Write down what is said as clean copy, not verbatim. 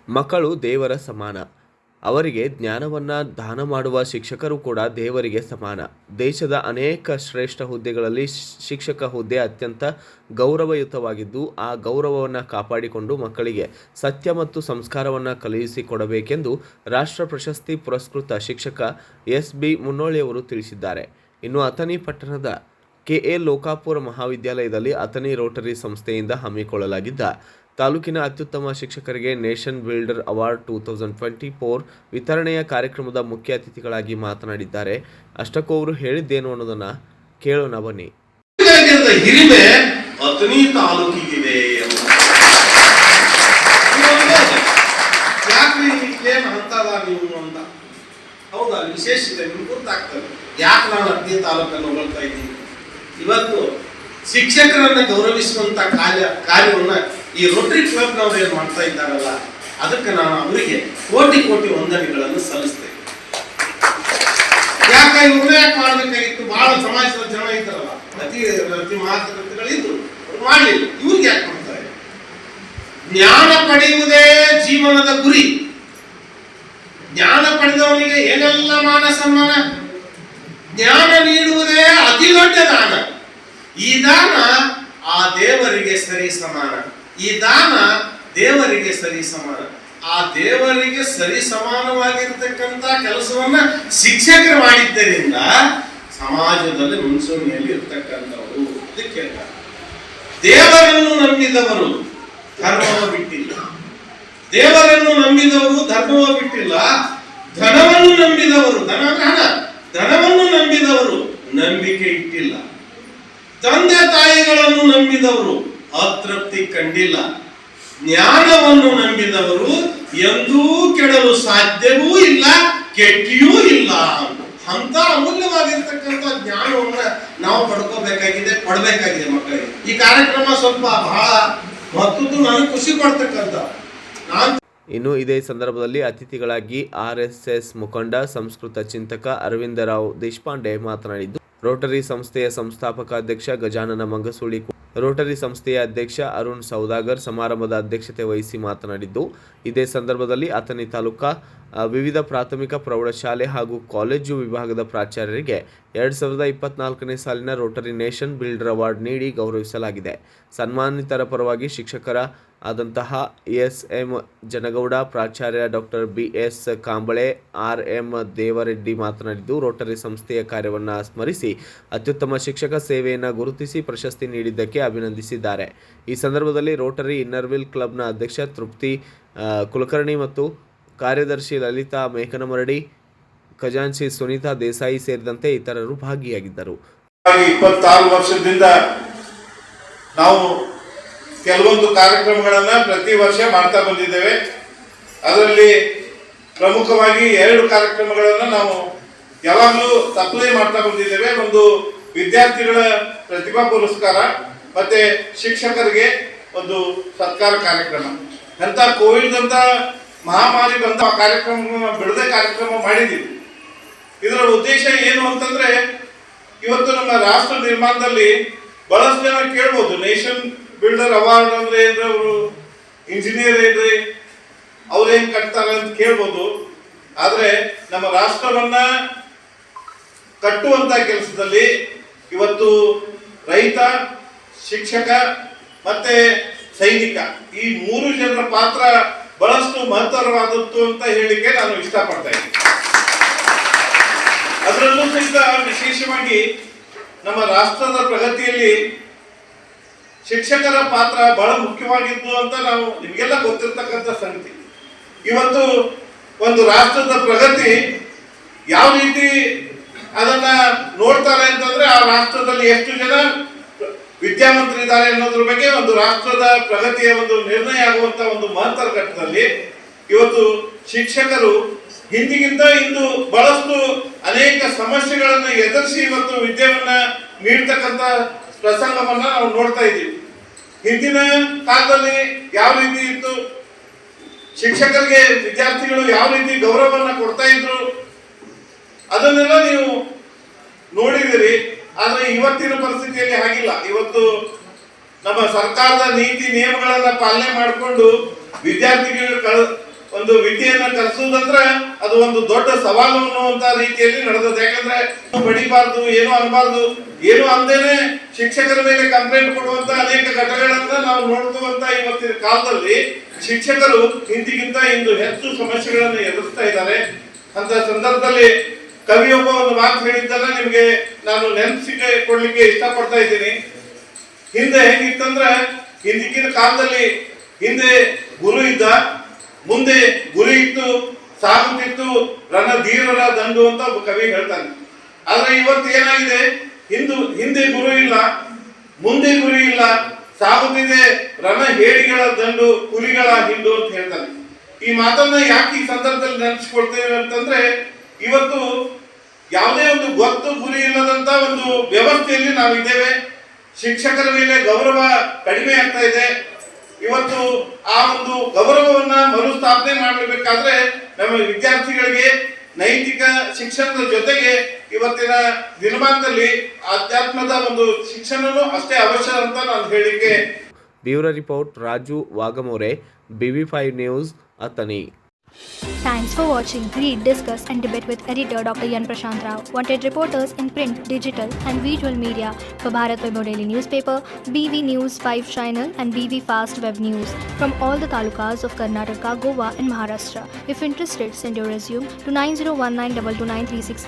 ಮಕ್ಕಳು ದೇವರ ಸಮಾನ. ಅವರಿಗೆ ಜ್ಞಾನವನ್ನು ದಾನ ಮಾಡುವ ಶಿಕ್ಷಕರು ಕೂಡ ದೇವರಿಗೆ ಸಮಾನ. ದೇಶದ ಅನೇಕ ಶ್ರೇಷ್ಠ ಹುದ್ದೆಗಳಲ್ಲಿ ಶಿಕ್ಷಕ ಹುದ್ದೆ ಅತ್ಯಂತ ಗೌರವಯುತವಾಗಿದ್ದು, ಆ ಗೌರವವನ್ನು ಕಾಪಾಡಿಕೊಂಡು ಮಕ್ಕಳಿಗೆ ಸತ್ಯ ಮತ್ತು ಸಂಸ್ಕಾರವನ್ನು ಕಲಿಸಿಕೊಡಬೇಕೆಂದು ರಾಷ್ಟ್ರ ಪ್ರಶಸ್ತಿ ಪುರಸ್ಕೃತ ಶಿಕ್ಷಕ ಎಸ್.ಬಿ. ಮುನ್ನೋಳಿಯವರು ತಿಳಿಸಿದ್ದಾರೆ. ಇನ್ನು ಅಥಣಿ ಪಟ್ಟಣದ ಕೆ.ಎ. ಲೋಕಾಪುರ ಮಹಾವಿದ್ಯಾಲಯದಲ್ಲಿ ಅಥಣಿ ರೋಟರಿ ಸಂಸ್ಥೆಯಿಂದ ಹಮ್ಮಿಕೊಳ್ಳಲಾಗಿದ್ದ ತಾಲೂಕಿನ ಅತ್ಯುತ್ತಮ ಶಿಕ್ಷಕರಿಗೆ ನೇಷನ್ ಬಿಲ್ಡರ್ ಅವಾರ್ಡ್ 2024 ವಿತರಣೆಯ ಕಾರ್ಯಕ್ರಮದ ಮುಖ್ಯ ಅತಿಥಿಗಳಾಗಿ ಮಾತನಾಡಿದ್ದಾರೆ. ಅಷ್ಟಕ್ಕೂ ಅವರು ಹೇಳಿದ್ದೇನು ಅನ್ನೋದನ್ನ ಕೇಳೋಣ ಬನ್ನಿ. ಹಿರಿಮೆ ಅಥಣಿ ತಾಲೂಕಿಗಿದೆ. ಹೌದಾ, ವಿಶೇಷ ಇದೆ, ನಿಮ್ಗೆ ಗೊತ್ತಾಗ್ತದೆ ಯಾಕೆ ನಾನು ಅಥಣಿ ತಾಲೂಕನ್ನು ಹೊಗಳ್ತಾ ಇದ್ದೀನಿ. ಇವತ್ತು ಶಿಕ್ಷಕರನ್ನ ಗೌರವಿಸುವಂತ ಕಾರ್ಯವನ್ನ ಈ ರೋಟರಿ ಕ್ಲಬ್ನವರು ಏನು ಮಾಡ್ತಾ ಇದ್ದಾರಲ್ಲ, ಅದಕ್ಕೆ ನಾನು ಅವರಿಗೆ ಕೋಟಿ ಕೋಟಿ ವಂದನೆಗಳನ್ನು ಸಲ್ಲಿಸ್ತೇನೆ. ಯಾಕೆ ಇವ್ರನ್ನ ಯಾಕೆ ಮಾಡಬೇಕಾಗಿತ್ತು? ಬಹಳ ಸಮಾಜದ ಜನ ಇದ್ದಾರಲ್ಲ, ಅತಿ ಮಹಾತ್ಮಗಳಿದ್ರು, ಮಾಡಲಿಲ್ಲ. ಇವ್ರಿಗೆ ಯಾಕೆ ಮಾಡ್ತಾರೆ? ಜ್ಞಾನ ಪಡೆಯುವುದೇ ಜೀವನದ ಗುರಿ. ಜ್ಞಾನ ಪಡೆದವನಿಗೆ ಏನೆಲ್ಲ ಮಾನ ಸನ್ಮಾನ. ಜ್ಞಾನ ನೀಡುವುದೇ ಅತಿ ದೊಡ್ಡ ದಾನ. ಈ ದಾನ ಆ ದೇವರಿಗೆ ಸರಿ ಸಮಾನ. ಈ ದಾನ ದೇವರಿಗೆ ಸರಿ ಸಮಾನ. ಆ ದೇವರಿಗೆ ಸರಿ ಸಮಾನವಾಗಿರ್ತಕ್ಕಂಥ ಕೆಲಸವನ್ನ ಶಿಕ್ಷಕರು ಮಾಡಿದ್ದರಿಂದ ಸಮಾಜದಲ್ಲಿ ಮುಂಚೂಣಿಯಲ್ಲಿ ಇರ್ತಕ್ಕಂಥವರು. ಅದಕ್ಕೆ ದೇವರನ್ನು ನಂಬಿದವರು ಧರ್ಮವ ಬಿಟ್ಟಿಲ್ಲ. ದೇವರನ್ನು ನಂಬಿದವರು ಧರ್ಮವ ಬಿಟ್ಟಿಲ್ಲ. ಧನವನ್ನು ನಂಬಿದವರು, ಧನವನ್ನು ನಂಬಿದವರು ನಂಬಿಕೆ ಇಟ್ಟಿಲ್ಲ. ತಂದೆ ತಾಯಿಗಳನ್ನು ನಂಬಿದವರು ಅತೃಪ್ತಿ ಕಂಡಿಲ್ಲ. ಜ್ಞಾನವನ್ನು ನಂಬಿದವರು ಎಂದೂ ಕೆಡಲು ಸಾಧ್ಯವೂ ಇಲ್ಲ, ಕೆಟ್ಟಿಯೂ ಇಲ್ಲ. ಅಂತ ಅಮೂಲ್ಯವಾಗಿರ್ತಕ್ಕಂಥ ಜ್ಞಾನವನ್ನ ನಾವು ಪಡ್ಕೋಬೇಕಾಗಿದೆ, ಕೊಡಬೇಕಾಗಿದೆ ಮಕ್ಕಳಿಗೆ. ಈ ಕಾರ್ಯಕ್ರಮ ಸ್ವಲ್ಪ ಬಹಳ ಮಹತ್ವದ್ದು, ನನಗೆ ಖುಷಿ ಕೊಡ್ತಕ್ಕಂಥ. ಇನ್ನು ಇದೇ ಸಂದರ್ಭದಲ್ಲಿ ಅತಿಥಿಗಳಾಗಿ RSS ಮುಖಂಡ ಸಂಸ್ಕೃತ ಚಿಂತಕ ಅರವಿಂದರಾವ್ ದೇಶಪಾಂಡೆ ಮಾತನಾಡಿದ್ದು, ರೋಟರಿ ಸಂಸ್ಥೆಯ ಸಂಸ್ಥಾಪಕ ಅಧ್ಯಕ್ಷ ಗಜಾನನ ಮಂಗಸೂಳಿ, ರೋಟರಿ ಸಂಸ್ಥೆಯ ಅಧ್ಯಕ್ಷ ಅರುಣ್ ಸೌದಾಗರ್ ಸಮಾರಂಭದ ಅಧ್ಯಕ್ಷತೆ ವಹಿಸಿ ಮಾತನಾಡಿದ್ದು, ಇದೇ ಸಂದರ್ಭದಲ್ಲಿ ಅಥಣಿ ತಾಲೂಕಾ ವಿವಿಧ ಪ್ರಾಥಮಿಕ ಪ್ರೌಢಶಾಲೆ ಹಾಗೂ ಕಾಲೇಜು ವಿಭಾಗದ ಪ್ರಾಚಾರ್ಯರಿಗೆ 2024ನೇ ಸಾಲಿನ ರೋಟರಿ ನೇಷನ್ ಬಿಲ್ಡರ್ ಅವಾರ್ಡ್ ನೀಡಿ ಗೌರವಿಸಲಾಗಿದೆ. ಸನ್ಮಾನಿತರ ಪರವಾಗಿ ಶಿಕ್ಷಕರ ಆದಂತಹ ಎಸ್.ಎಂ. ಜನಗೌಡ, ಪ್ರಾಚಾರ್ಯ ಡಾಕ್ಟರ್ ಬಿ.ಎಸ್. ಕಾಂಬಳೆ, ಆರ್.ಎಂ. ದೇವರೆಡ್ಡಿ ಮಾತನಾಡಿದ್ದು, ರೋಟರಿ ಸಂಸ್ಥೆಯ ಕಾರ್ಯವನ್ನು ಸ್ಮರಿಸಿ ಅತ್ಯುತ್ತಮ ಶಿಕ್ಷಕ ಸೇವೆಯನ್ನು ಗುರುತಿಸಿ ಪ್ರಶಸ್ತಿ ನೀಡಿದ್ದಕ್ಕೆ ಅಭಿನಂದಿಸಿದ್ದಾರೆ. ಈ ಸಂದರ್ಭದಲ್ಲಿ ರೋಟರಿ ಇನ್ನರ್ವಿಲ್ ಕ್ಲಬ್ನ ಅಧ್ಯಕ್ಷ ತೃಪ್ತಿ ಕುಲಕರ್ಣಿ ಮತ್ತು ಕಾರ್ಯದರ್ಶಿ ಲಲಿತಾ ಮೇಕನಮರಡಿ, ಖಜಾಂಚಿ ಸುನೀತಾ ದೇಸಾಯಿ ಸೇರಿದಂತೆ ಇತರರು ಭಾಗಿಯಾಗಿದ್ದರು. 26 ವರ್ಷದಿಂದ ನಾವು ಕೆಲವೊಂದು ಕಾರ್ಯಕ್ರಮಗಳನ್ನ ಪ್ರತಿ ವರ್ಷ ಮಾಡ್ತಾ ಬಂದಿದ್ದೇವೆ. ಅದರಲ್ಲಿ ಪ್ರಮುಖವಾಗಿ 2 ಕಾರ್ಯಕ್ರಮಗಳನ್ನ ನಾವು ಯಾವಾಗಲೂ ತಪ್ಪದೇ ಮಾಡ್ತಾ ಬಂದಿದ್ದೇವೆ. ಒಂದು ವಿದ್ಯಾರ್ಥಿಗಳ ಪ್ರತಿಭಾ ಪುರಸ್ಕಾರ, ಮತ್ತೆ ಶಿಕ್ಷಕರಿಗೆ ಒಂದು ಸತ್ಕಾರ ಕಾರ್ಯಕ್ರಮ. ಅಂತ ಕೋವಿಡ್ ಅಂತ ಮಹಾಮಾರಿ ಬಂದ ಕಾರ್ಯಕ್ರಮ ಬಿಡದೆ ಕಾರ್ಯಕ್ರಮ ಮಾಡಿದ್ದೀವಿ. ಇದರ ಉದ್ದೇಶ ಏನು ಅಂತಂದ್ರೆ, ಇವತ್ತು ನಮ್ಮ ರಾಷ್ಟ್ರ ನಿರ್ಮಾಣದಲ್ಲಿ ಬಹಳಷ್ಟು ಜನ ಕೇಳ್ಬೋದು, ನೇಷನ್ ಬಿಲ್ಡರ್ ಅವಾರ್ಡ್ ಅಂದ್ರೆ ಏನ್ರಿ, ಅವರು ಇಂಜಿನಿಯರ್ ಏನ್ರಿ, ಅವ್ರು ಹೆಂಗ್ ಕಟ್ತಾರೆ ಅಂತ ಕೇಳ್ಬೋದು. ಆದ್ರೆ ನಮ್ಮ ರಾಷ್ಟ್ರವನ್ನ ಕಟ್ಟುವಂತ ಕೆಲಸದಲ್ಲಿ ಇವತ್ತು ರೈತ, ಶಿಕ್ಷಕ ಮತ್ತೆ ಸೈನಿಕ, ಈ 3 ಜನರ ಪಾತ್ರ ಬಹಳಷ್ಟು ಮಹತ್ತರವಾದದ್ದು ಅಂತ ಹೇಳಿಕೆ ನಾನು ಇಷ್ಟಪಡ್ತಾ ಇದ್ದೀನಿ. ಅದರಲ್ಲೂ ಸಹಿತ ವಿಶೇಷವಾಗಿ ನಮ್ಮ ರಾಷ್ಟ್ರದ ಪ್ರಗತಿಯಲ್ಲಿ ಶಿಕ್ಷಕರ ಪಾತ್ರ ಬಹಳ ಮುಖ್ಯವಾಗಿದ್ದು ಅಂತ ನಾವು ನಿಮಗೆಲ್ಲ ಗೊತ್ತಿರ್ತಕ್ಕಂಥ ಸಂಗತಿ. ಇವತ್ತು ಒಂದು ರಾಷ್ಟ್ರದ ಪ್ರಗತಿ ಯಾವ ರೀತಿ ಅದನ್ನ ನೋಡ್ತಾರೆ ಅಂತಂದ್ರೆ, ಆ ರಾಷ್ಟ್ರದಲ್ಲಿ ಎಷ್ಟು ಜನ ವಿದ್ಯಾವಂತರಿದ್ದಾರೆ ಅನ್ನೋದ್ರ ಬಗ್ಗೆ ಒಂದು ರಾಷ್ಟ್ರದ ಪ್ರಗತಿಯ ಒಂದು ನಿರ್ಣಯ ಆಗುವಂತ ಒಂದು ಮಹತ್ತರ ಘಟ್ಟದಲ್ಲಿ ಇವತ್ತು ಶಿಕ್ಷಕರು ಹಿಂದಿಗಿಂತ ಇಂದು ಬಹಳಷ್ಟು ಅನೇಕ ಸಮಸ್ಯೆಗಳನ್ನ ಎದುರಿಸಿ ಇವತ್ತು ವಿದ್ಯೆಯನ್ನ ನೀಡ್ತಕ್ಕಂಥ ಪ್ರಸಂಗವನ್ನ ನಾವು ನೋಡ್ತಾ ಇದ್ದೀವಿ. ಹಿಂದಿನ ಕಾಲದಲ್ಲಿ ಯಾವ ರೀತಿ ಇತ್ತು, ಶಿಕ್ಷಕರಿಗೆ ವಿದ್ಯಾರ್ಥಿಗಳು ಯಾವ ರೀತಿ ಗೌರವವನ್ನ ಕೊಡ್ತಾ ಇದ್ರು, ಅದನ್ನೆಲ್ಲ ನೀವು ನೋಡಿದಿರಿ. ಆದ್ರೆ ಇವತ್ತಿನ ಪರಿಸ್ಥಿತಿಯಲ್ಲಿ ಹಾಗಿಲ್ಲ. ಇವತ್ತು ನಮ್ಮ ಸರ್ಕಾರದ ನೀತಿ ನಿಯಮಗಳನ್ನ ಪಾಲನೆ ಮಾಡಿಕೊಂಡು ವಿದ್ಯಾರ್ಥಿಗಳು ಒಂದು ವಿದ್ಯೆಯನ್ನ ಕಲಿಸುವುದಂದ್ರೆ ಅದು ಒಂದು ದೊಡ್ಡ ಸವಾಲು ಅನ್ನುವಂತ ರೀತಿಯಲ್ಲಿ ನಡೆದದ್ದು. ಯಾಕಂದ್ರೆ ಬಡಿಬಾರ್ದು, ಏನು ಅನ್ಬಾರ್ದು, ಏನು ಅಂದೇನೆ ಶಿಕ್ಷಕರ ಮೇಲೆ ಕಂಪ್ಲೇಂಟ್ ಕೊಡುವಂತ ಅನೇಕ ಘಟನೆಗಳನ್ನ ನಾವು ನೋಡ್ತುವಂತ ಇವತ್ತಿನ ಕಾಲದಲ್ಲಿ ಶಿಕ್ಷಕರು ಹಿಂದಿಗಿಂತ ಇಂದು ಹೆಚ್ಚು ಸಮಸ್ಯೆಗಳನ್ನು ಎದುರಿಸ್ತಾ ಇದ್ದಾರೆ. ಅಂತ ಸಂದರ್ಭದಲ್ಲಿ ಕವಿಯೊಬ್ಬ ಒಂದು ಮಾತು ಹೇಳಿದ್ದನ್ನ ನಿಮ್ಗೆ ನಾನು ನೆನಪಿಸಿಕೆ ಕೊಡ್ಲಿಕ್ಕೆ ಇಷ್ಟಪಡ್ತಾ ಇದ್ದೀನಿ. ಹಿಂದೆ ಹೇಗಿತ್ತಂದ್ರೆ, ಹಿಂದಿನ ಕಾಲದಲ್ಲಿ ಹಿಂದೆ ಗುರು ಇದ್ದ, ಮುಂದೆ ಗುರಿ ಇತ್ತು, ಸಾಗುತ್ತಿತ್ತು ರಣಧೀರರ ದಂಡು ಅಂತ ಒಬ್ಬ ಕವಿ ಹೇಳ್ತಾನೆ. ಆದ್ರೆ ಇವತ್ತು ಏನಾಗಿದೆ, ಹಿಂದೆ ಗುರು ಇಲ್ಲ, ಮುಂದೆ ಗುರಿ ಇಲ್ಲ, ಸಾಗುತ್ತಿದೆ ರಣ ಹೇಡಿಗಳ ದಂಡು, ಹುಲಿಗಳ ಹಿಂಡು ಅಂತ ಹೇಳ್ತಾನೆ. ಈ ಮಾತನ್ನ ಯಾಕೆ ಈ ಸಂದರ್ಭದಲ್ಲಿ ನೆನಪಿಸ್ಕೊಳ್ತೇವೆ ಅಂತಂದ್ರೆ, ಇವತ್ತು ಯಾವುದೇ ಒಂದು ಗೊತ್ತು ಗುರಿ ಇಲ್ಲದಂತ ಒಂದು ವ್ಯವಸ್ಥೆಯಲ್ಲಿ ನಾವಿದ್ದೇವೆ. ಶಿಕ್ಷಕರ ಮೇಲೆ ಗೌರವ ಕಡಿಮೆ ಆಗ್ತಾ ಇದೆ. ಇವತ್ತು ಆ ಒಂದು ಗೌರವವನ್ನ ಮರುಸ್ಥಾಪನೆ ಮಾಡಬೇಕಾದ್ರೆ ನಮ್ಮ ವಿದ್ಯಾರ್ಥಿಗಳಿಗೆ ನೈತಿಕ ಶಿಕ್ಷಣದ ಜೊತೆಗೆ ಇವತ್ತಿನ ದಿನಮಾನದಲ್ಲಿ ಆಧ್ಯಾತ್ಮದ ಒಂದು ಶಿಕ್ಷಣನೂ ಅಷ್ಟೇ ಅವಶ್ಯ ಅಂತ ನಾನು ಹೇಳಿಕೆ. Bureau report Raju Wagamore, BB5 news, Athani. Thanks for watching. Read, discuss and debate with editor Dr. Yan Prashant Rao. Wanted reporters in print, digital and visual media for Bharat Vaibhav Daily Newspaper, BV News 5 Channel and BV Fast Web News from all the talukas of Karnataka, Goa and Maharashtra. If interested, send your resume to 9019229369.